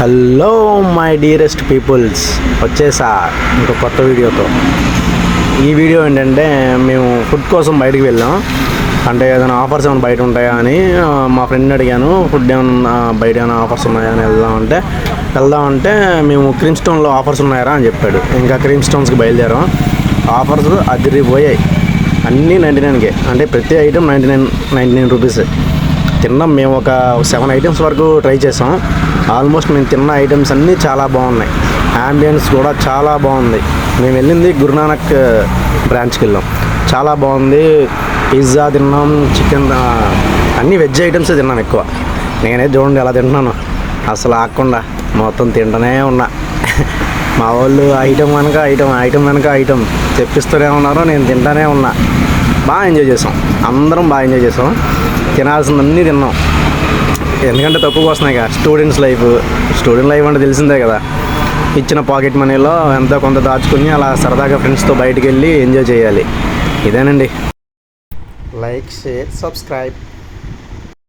Hello my dearest peoples, వచ్చేసా ఇంకో కొత్త వీడియోతో. ఈ వీడియో ఏంటంటే మేము ఫుడ్ కోసం బయటికి వెళ్ళాం. అంటే ఏదైనా ఆఫర్స్ ఏమైనా బయట ఉంటాయా అని మా ఫ్రెండ్ని అడిగాను. ఫుడ్ ఏమైనా బయట ఏమైనా ఆఫర్స్ ఉన్నాయా అని వెళ్దామంటే మేము క్రీమ్ స్టోన్లో ఆఫర్స్ ఉన్నాయరా అని చెప్పాడు. ఇంకా క్రీమ్ స్టోన్స్కి బయలుదేరాం. ఆఫర్స్ అదిరిపోయాయి. అన్నీ 99కే, అంటే ప్రతి ఐటెం 99 రూపీస్. తిన్నాం మేము ఒక 7 ఐటమ్స్ వరకు ట్రై చేసాం. ఆల్మోస్ట్ మేము తిన్న ఐటమ్స్ అన్నీ చాలా బాగున్నాయి. యాంబియన్స్ కూడా చాలా బాగుంది. మేము వెళ్ళింది గురునానక్ బ్రాంచ్కి వెళ్ళాం. చాలా బాగుంది. పిజ్జా తిన్నాం, చికెన్, అన్నీ వెజ్ ఐటమ్సే తిన్నాం ఎక్కువ. నేనే చూడండి ఎలా తింటున్నాను, అసలు ఆగకుండా మొత్తం తింటూనే ఉన్నా. మా వాళ్ళు ఐటమ్ వెనక ఐటమ్ తెప్పిస్తూనే ఉన్నారు, నేను తింటూనే ఉన్నా. బాగా ఎంజాయ్ చేసాం, అందరం బాగా ఎంజాయ్ చేసాం. తినాల్సిందన్నీ తిన్నాం, ఎందుకంటే తక్కువ వస్తున్నాయి కదా. స్టూడెంట్ లైఫ్ అంటే తెలిసిందే కదా. ఇచ్చిన పాకెట్ మనీలో ఎంతో కొంత దాచుకుని అలా సరదాగా ఫ్రెండ్స్తో బయటికి వెళ్ళి ఎంజాయ్ చేయాలి. ఇదేనండి. Like, share, subscribe.